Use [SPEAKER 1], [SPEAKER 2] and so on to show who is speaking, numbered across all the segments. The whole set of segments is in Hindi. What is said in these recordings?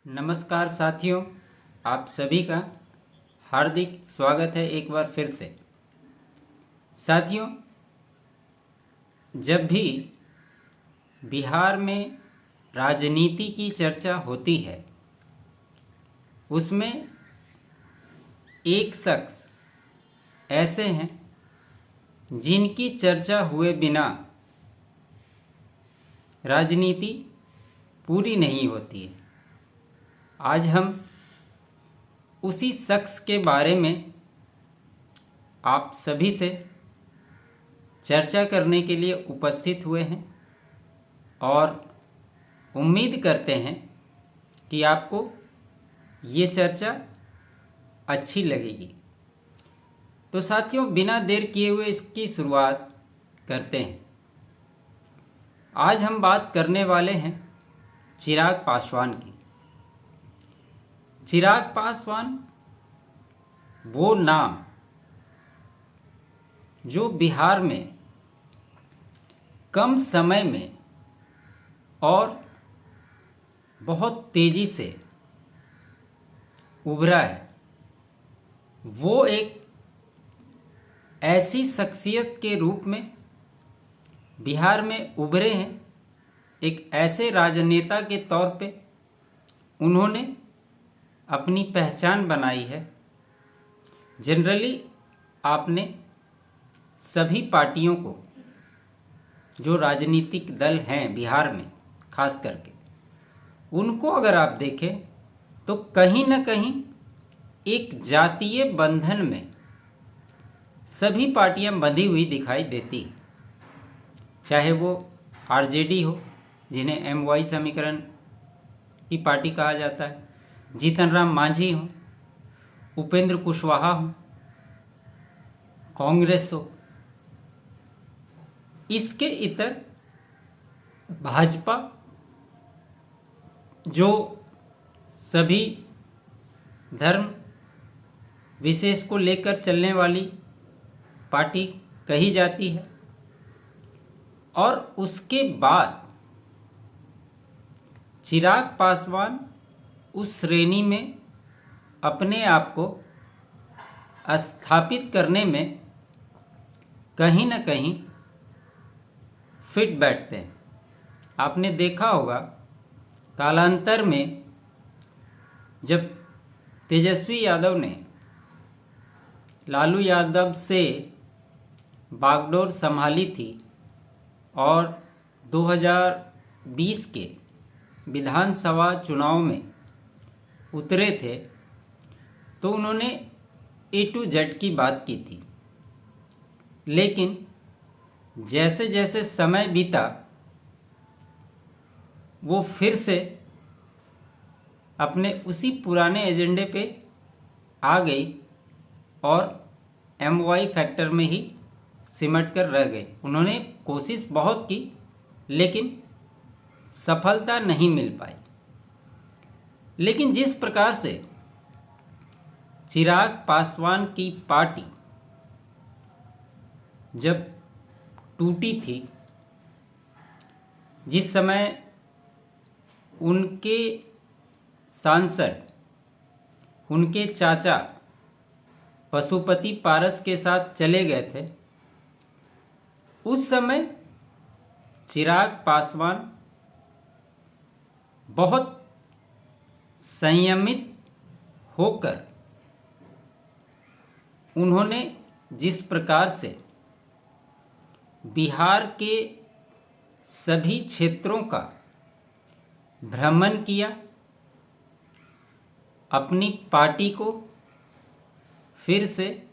[SPEAKER 1] नमस्कार साथियों, आप सभी का हार्दिक स्वागत है एक बार फिर से। साथियों, जब भी बिहार में राजनीति की चर्चा होती है, उसमें एक शख्स ऐसे हैं जिनकी चर्चा हुए बिना राजनीति पूरी नहीं होती है। आज हम उसी शख्स के बारे में आप सभी से चर्चा करने के लिए उपस्थित हुए हैं और उम्मीद करते हैं कि आपको ये चर्चा अच्छी लगेगी। तो साथियों, बिना देर किए हुए इसकी शुरुआत करते हैं। आज हम बात करने वाले हैं चिराग पासवान की। चिराग पासवान वो नाम जो बिहार में कम समय में और बहुत तेजी से उभरा है। वो एक ऐसी शख्सियत के रूप में बिहार में उभरे हैं। एक ऐसे राजनेता के तौर पे उन्होंने अपनी पहचान बनाई है। जनरली आपने सभी पार्टियों को, जो राजनीतिक दल हैं बिहार में खास करके, उनको अगर आप देखें तो कहीं ना कहीं एक जातीय बंधन में सभी पार्टियां बंधी हुई दिखाई देती हैं। चाहे वो आरजेडी हो, जिन्हें एमवाई समीकरण की पार्टी कहा जाता है, जीतन राम मांझी हो, उपेंद्र कुशवाहा हो, कांग्रेस हो, इसके इतर भाजपा, जो सभी धर्म विशेष को लेकर चलने वाली पार्टी कही जाती है। और उसके बाद चिराग पासवान उस श्रेणी में अपने आप को स्थापित करने में कहीं ना कहीं फिट बैठते हैं। आपने देखा होगा कालांतर में जब तेजस्वी यादव ने लालू यादव से बागडोर संभाली थी और 2020 के विधानसभा चुनाव में उतरे थे, तो उन्होंने A to Z की बात की थी। लेकिन जैसे जैसे समय बीता, वो फिर से अपने उसी पुराने एजेंडे पे आ गई और MY फैक्टर में ही सिमट कर रह गए। उन्होंने कोशिश बहुत की लेकिन सफलता नहीं मिल पाई। लेकिन जिस प्रकार से चिराग पासवान की पार्टी जब टूटी थी, जिस समय उनके सांसद, उनके चाचा पशुपति पारस के साथ चले गए थे, उस समय चिराग पासवान बहुत संयमित होकर उन्होंने जिस प्रकार से बिहार के सभी क्षेत्रों का भ्रमण किया, अपनी पार्टी को फिर से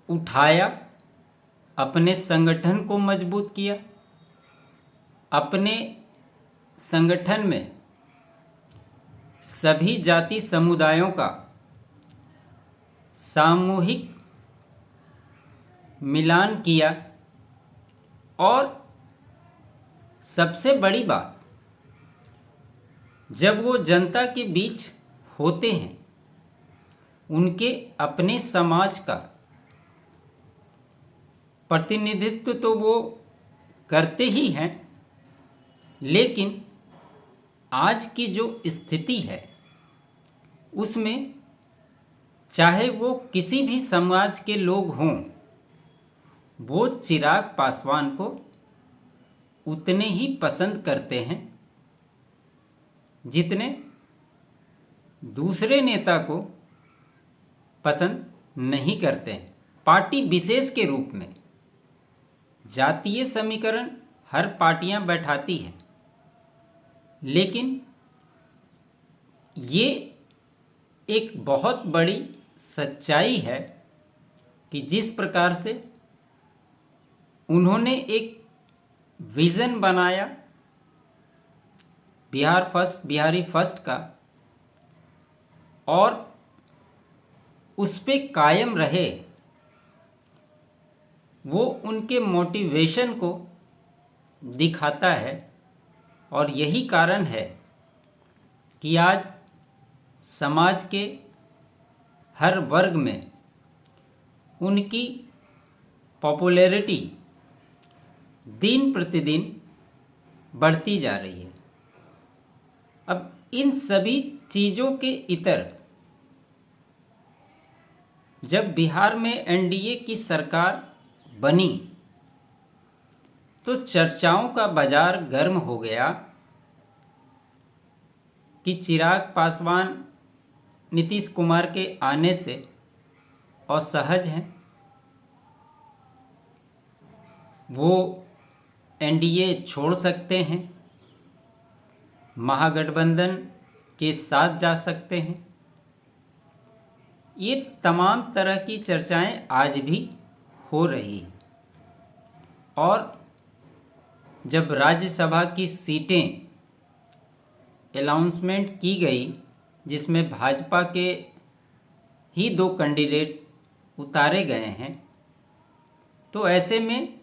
[SPEAKER 1] उठाया, अपने संगठन को मजबूत किया, अपने संगठन में सभी जाति समुदायों का सामूहिक मिलान किया। और सबसे बड़ी बात, जब वो जनता के बीच होते हैं, उनके अपने समाज का प्रतिनिधित्व तो वो करते ही हैं, लेकिन आज की जो स्थिति है उसमें चाहे वो किसी भी समाज के लोग हों, वो चिराग पासवान को उतने ही पसंद करते हैं जितने दूसरे नेता को पसंद नहीं करते हैं। पार्टी विशेष के रूप में जातीय समीकरण हर पार्टियां बैठाती हैं, लेकिन ये एक बहुत बड़ी सच्चाई है कि जिस प्रकार से उन्होंने एक विज़न बनाया बिहारी फर्स्ट का और उस पे कायम रहे, वो उनके मोटिवेशन को दिखाता है। और यही कारण है कि आज समाज के हर वर्ग में उनकी पॉपुलैरिटी दिन प्रतिदिन बढ़ती जा रही है। अब इन सभी चीज़ों के इतर जब बिहार में एनडीए की सरकार बनी तो चर्चाओं का बाजार गर्म हो गया कि चिराग पासवान नीतीश कुमार के आने से असहज हैं, वो एनडीए छोड़ सकते हैं, महागठबंधन के साथ जा सकते हैं। ये तमाम तरह की चर्चाएं आज भी हो रही हैं। और जब राज्यसभा की सीटें अनाउंसमेंट की गई जिसमें भाजपा के ही 2 कैंडिडेट उतारे गए हैं, तो ऐसे में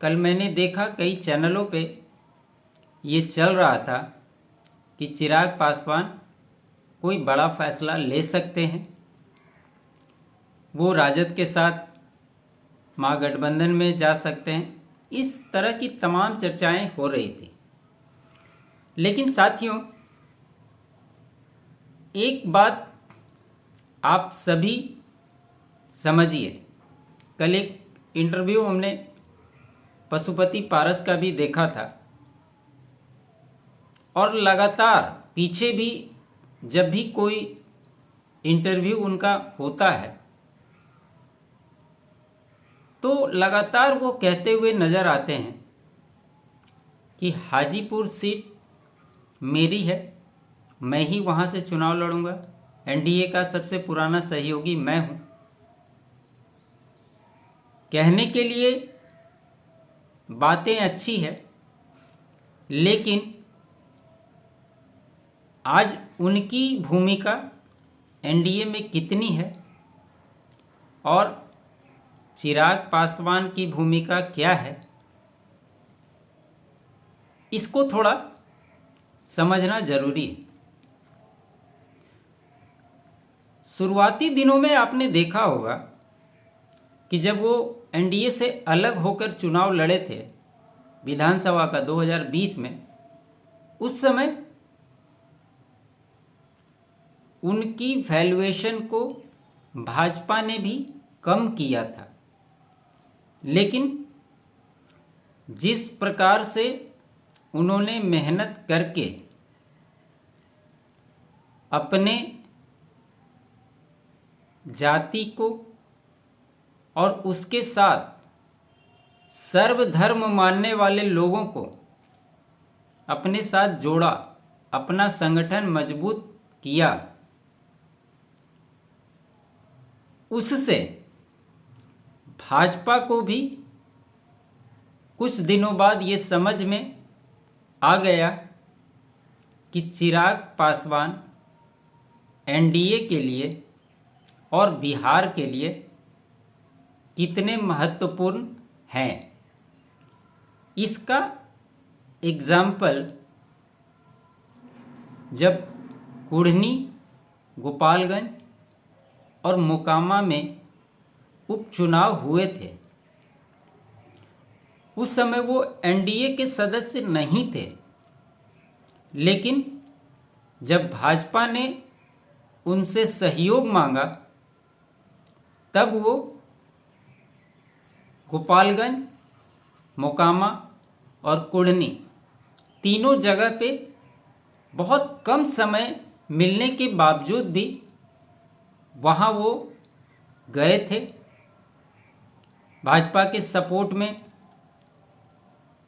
[SPEAKER 1] कल मैंने देखा कई चैनलों पे ये चल रहा था कि चिराग पासवान कोई बड़ा फैसला ले सकते हैं, वो राजद के साथ महागठबंधन में जा सकते हैं। इस तरह की तमाम चर्चाएं हो रही थी। लेकिन साथियों, एक बात आप सभी समझिए, कल एक इंटरव्यू हमने पशुपति पारस का भी देखा था और लगातार पीछे भी जब भी कोई इंटरव्यू उनका होता है तो लगातार वो कहते हुए नज़र आते हैं कि हाजीपुर सीट मेरी है, मैं ही वहाँ से चुनाव लड़ूंगा, एनडीए का सबसे पुराना सहयोगी मैं हूँ। कहने के लिए बातें अच्छी है, लेकिन आज उनकी भूमिका एनडीए में कितनी है और चिराग पासवान की भूमिका क्या है, इसको थोड़ा समझना जरूरी है। शुरुआती दिनों में आपने देखा होगा कि जब वो एनडीए से अलग होकर चुनाव लड़े थे विधानसभा का 2020 में, उस समय उनकी वैल्यूएशन को भाजपा ने भी कम किया था। लेकिन जिस प्रकार से उन्होंने मेहनत करके अपने जाति को और उसके साथ सर्वधर्म मानने वाले लोगों को अपने साथ जोड़ा, अपना संगठन मजबूत किया, उससे भाजपा को भी कुछ दिनों बाद ये समझ में आ गया कि चिराग पासवान एनडीए के लिए और बिहार के लिए कितने महत्वपूर्ण हैं। इसका एग्जाम्पल जब कुढ़नी, गोपालगंज और मोकामा में उपचुनाव हुए थे, उस समय वो एनडीए के सदस्य नहीं थे, लेकिन जब भाजपा ने उनसे सहयोग मांगा तब वो गोपालगंज, मोकामा और कुढ़नी तीनों जगह पे बहुत कम समय मिलने के बावजूद भी वहाँ वो गए थे। भाजपा के सपोर्ट में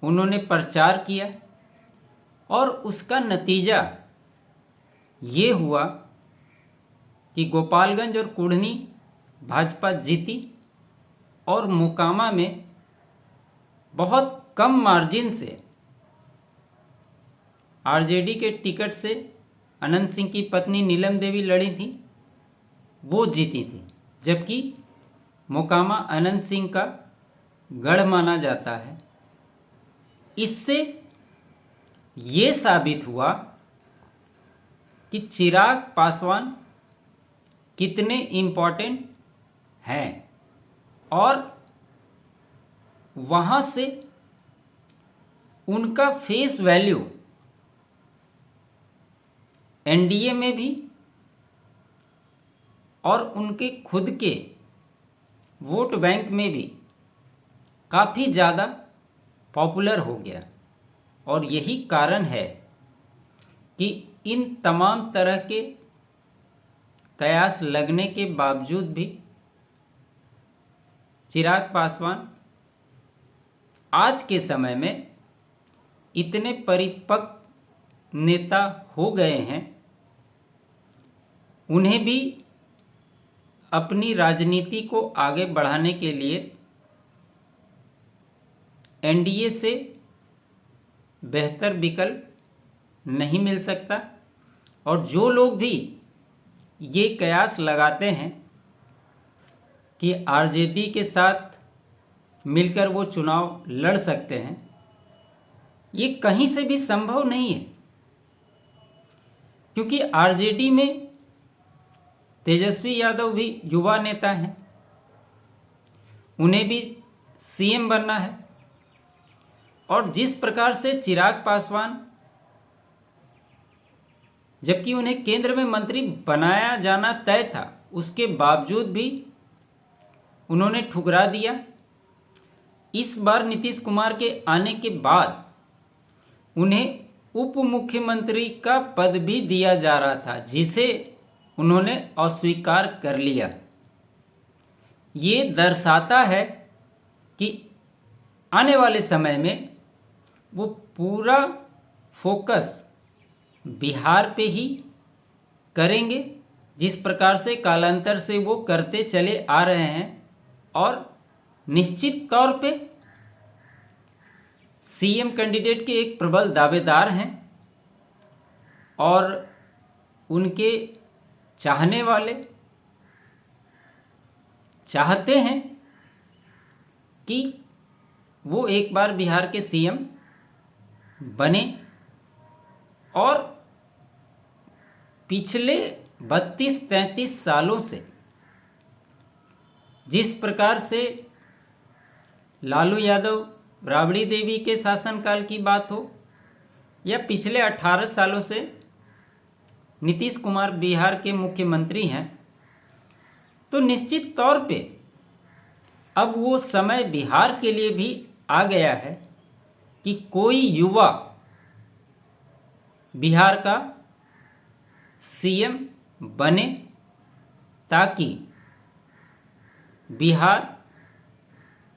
[SPEAKER 1] उन्होंने प्रचार किया और उसका नतीजा ये हुआ कि गोपालगंज और कुढ़नी भाजपा जीती और मोकामा में बहुत कम मार्जिन से आरजेडी के टिकट से अनंत सिंह की पत्नी नीलम देवी लड़ी थी, वो जीती थी। जबकि मोकामा अनंत सिंह का गढ़ माना जाता है। इससे ये साबित हुआ कि चिराग पासवान कितने इम्पोर्टेंट हैं और वहाँ से उनका फेस वैल्यू एनडीए में भी और उनके खुद के वोट बैंक में भी काफ़ी ज़्यादा पॉपुलर हो गया। और यही कारण है कि इन तमाम तरह के कयास लगने के बावजूद भी चिराग पासवान आज के समय में इतने परिपक्व नेता हो गए हैं, उन्हें भी अपनी राजनीति को आगे बढ़ाने के लिए एनडीए से बेहतर विकल्प नहीं मिल सकता। और जो लोग भी ये कयास लगाते हैं कि आरजेडी के साथ मिलकर वो चुनाव लड़ सकते हैं, ये कहीं से भी संभव नहीं है। क्योंकि आरजेडी में तेजस्वी यादव भी युवा नेता हैं, उन्हें भी सीएम बनना है। और जिस प्रकार से चिराग पासवान, जबकि उन्हें केंद्र में मंत्री बनाया जाना तय था, उसके बावजूद भी उन्होंने ठुकरा दिया। इस बार नीतीश कुमार के आने के बाद उन्हें उप मुख्यमंत्री का पद भी दिया जा रहा था, जिसे उन्होंने अस्वीकार कर लिया। ये दर्शाता है कि आने वाले समय में वो पूरा फोकस बिहार पे ही करेंगे, जिस प्रकार से कालांतर से वो करते चले आ रहे हैं। और निश्चित तौर पे सीएम कैंडिडेट के एक प्रबल दावेदार हैं और उनके चाहने वाले चाहते हैं कि वो एक बार बिहार के सीएम बने। और पिछले 32-33 सालों से जिस प्रकार से लालू यादव, राबड़ी देवी के शासनकाल की बात हो या पिछले 18 सालों से नीतीश कुमार बिहार के मुख्यमंत्री हैं, तो निश्चित तौर पे अब वो समय बिहार के लिए भी आ गया है कि कोई युवा बिहार का सीएम बने, ताकि बिहार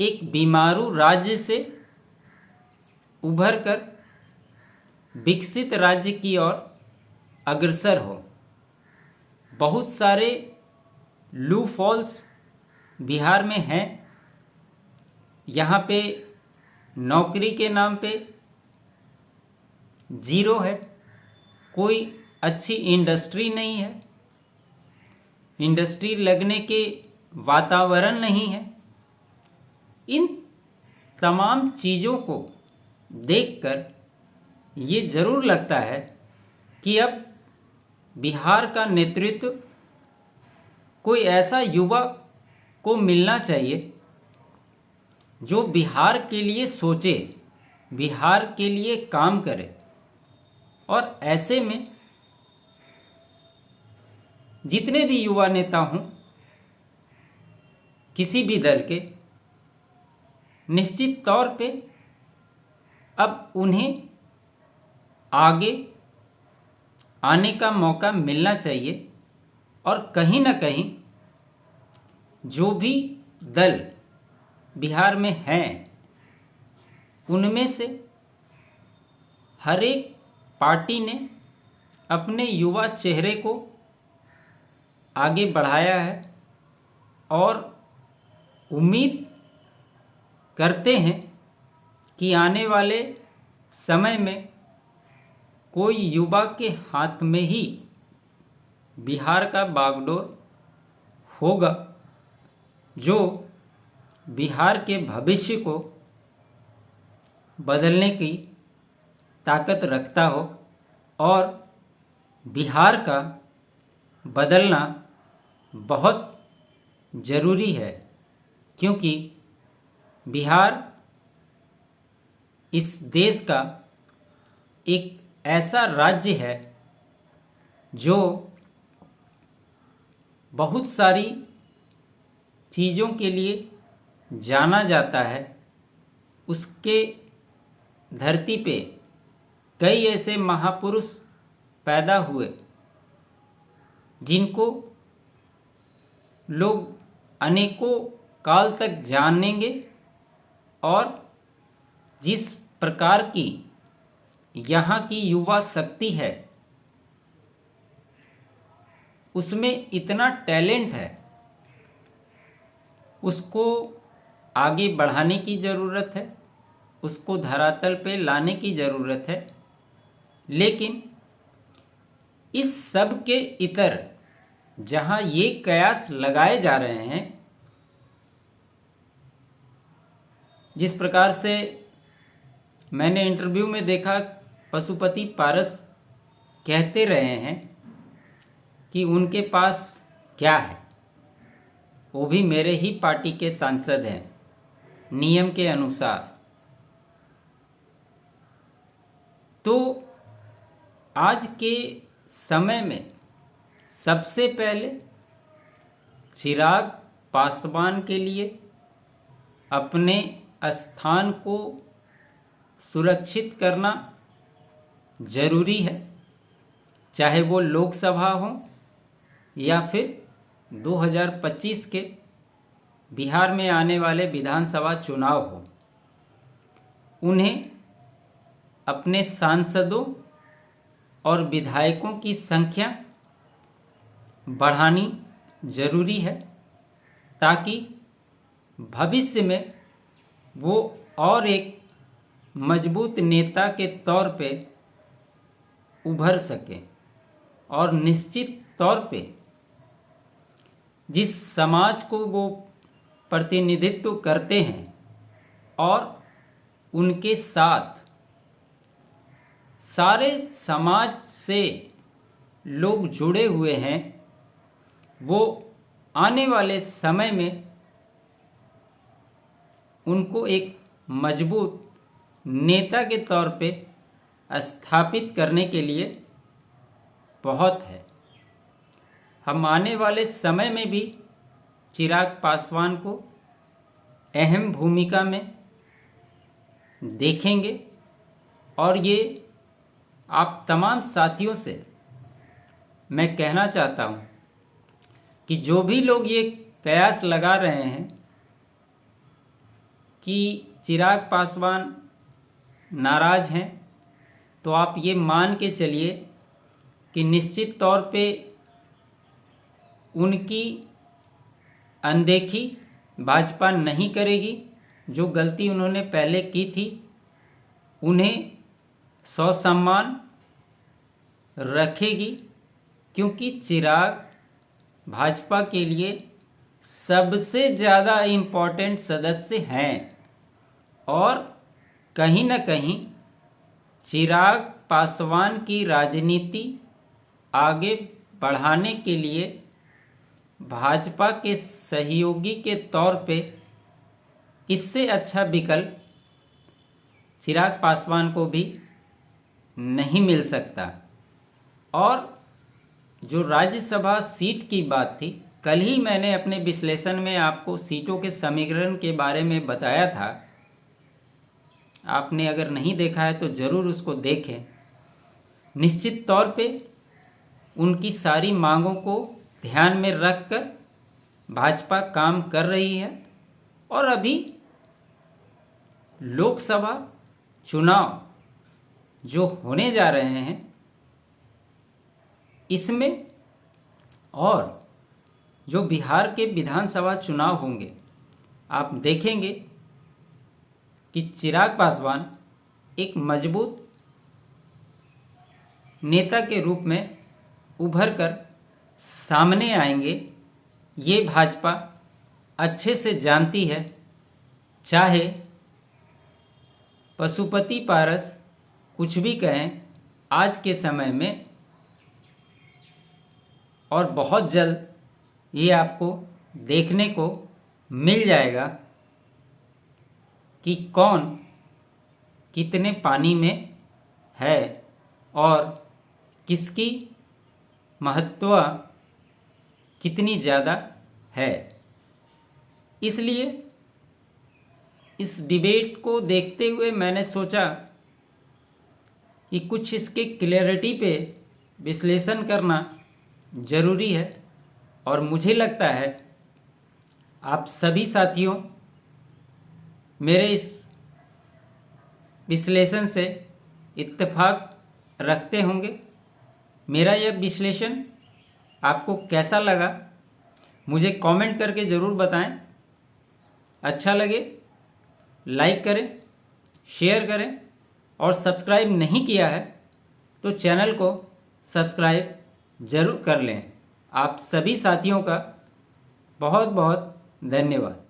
[SPEAKER 1] एक बीमारू राज्य से उभर कर विकसित राज्य की ओर अग्रसर हो। बहुत सारे लू फॉल्स बिहार में हैं। यहाँ पे नौकरी के नाम पे जीरो है, कोई अच्छी इंडस्ट्री नहीं है, इंडस्ट्री लगने के वातावरण नहीं है। इन तमाम चीज़ों को देखकर ये ज़रूर लगता है कि अब बिहार का नेतृत्व कोई ऐसा युवा को मिलना चाहिए जो बिहार के लिए सोचे, बिहार के लिए काम करे। और ऐसे में जितने भी युवा नेता हों किसी भी दल के, निश्चित तौर पे अब उन्हें आगे आने का मौका मिलना चाहिए। और कहीं ना कहीं जो भी दल बिहार में हैं उनमें से हर एक पार्टी ने अपने युवा चेहरे को आगे बढ़ाया है और उम्मीद करते हैं कि आने वाले समय में कोई युवा के हाथ में ही बिहार का बागडोर होगा, जो बिहार के भविष्य को बदलने की ताकत रखता हो। और बिहार का बदलना बहुत ज़रूरी है, क्योंकि बिहार इस देश का एक ऐसा राज्य है जो बहुत सारी चीज़ों के लिए जाना जाता है। उसके धरती पे कई ऐसे महापुरुष पैदा हुए जिनको लोग अनेकों काल तक जानेंगे, और जिस प्रकार की यहाँ की युवा शक्ति है उसमें इतना टैलेंट है, उसको आगे बढ़ाने की ज़रूरत है, उसको धरातल पे लाने की ज़रूरत है। लेकिन इस सब के इतर जहाँ ये कयास लगाए जा रहे हैं, जिस प्रकार से मैंने इंटरव्यू में देखा, पशुपति पारस कहते रहे हैं कि उनके पास क्या है, वो भी मेरे ही पार्टी के सांसद हैं नियम के अनुसार। तो आज के समय में सबसे पहले चिराग पासवान के लिए अपने स्थान को सुरक्षित करना जरूरी है, चाहे वो लोकसभा हो या फिर 2025 के बिहार में आने वाले विधानसभा चुनाव हो। उन्हें अपने सांसदों और विधायकों की संख्या बढ़ानी जरूरी है, ताकि भविष्य में वो और एक मजबूत नेता के तौर पे उभर सके। और निश्चित तौर पे जिस समाज को वो प्रतिनिधित्व करते हैं और उनके साथ सारे समाज से लोग जुड़े हुए हैं, वो आने वाले समय में उनको एक मजबूत नेता के तौर पे स्थापित करने के लिए बहुत है। हम आने वाले समय में भी चिराग पासवान को अहम भूमिका में देखेंगे। और ये आप तमाम साथियों से मैं कहना चाहता हूँ कि जो भी लोग ये कयास लगा रहे हैं कि चिराग पासवान नाराज़ हैं, तो आप ये मान के चलिए कि निश्चित तौर पे उनकी अनदेखी भाजपा नहीं करेगी। जो गलती उन्होंने पहले की थी उन्हें ससम्मान रखेगी, क्योंकि चिराग भाजपा के लिए सबसे ज़्यादा इम्पोर्टेंट सदस्य हैं। और कहीं न कहीं चिराग पासवान की राजनीति आगे बढ़ाने के लिए भाजपा के सहयोगी के तौर पे इससे अच्छा विकल्प चिराग पासवान को भी नहीं मिल सकता। और जो राज्यसभा सीट की बात थी, कल ही मैंने अपने विश्लेषण में आपको सीटों के समीकरण के बारे में बताया था। आपने अगर नहीं देखा है तो ज़रूर उसको देखें। निश्चित तौर पे उनकी सारी मांगों को ध्यान में रखकर भाजपा काम कर रही है। और अभी लोकसभा चुनाव जो होने जा रहे हैं, इसमें और जो बिहार के विधानसभा चुनाव होंगे, आप देखेंगे कि चिराग पासवान एक मजबूत नेता के रूप में उभर कर सामने आएंगे। ये भाजपा अच्छे से जानती है। चाहे पशुपति पारस कुछ भी कहें आज के समय में, और बहुत जल्द ये आपको देखने को मिल जाएगा कि कौन कितने पानी में है और किसकी महत्व कितनी ज़्यादा है। इसलिए इस डिबेट को देखते हुए मैंने सोचा कि कुछ इसके क्लैरिटी पे विश्लेषण करना ज़रूरी है। और मुझे लगता है आप सभी साथियों मेरे इस विश्लेषण से इत्तेफाक रखते होंगे। मेरा यह विश्लेषण आपको कैसा लगा मुझे कमेंट करके ज़रूर बताएं। अच्छा लगे लाइक करें, शेयर करें, और सब्सक्राइब नहीं किया है तो चैनल को सब्सक्राइब ज़रूर कर लें। आप सभी साथियों का बहुत बहुत धन्यवाद।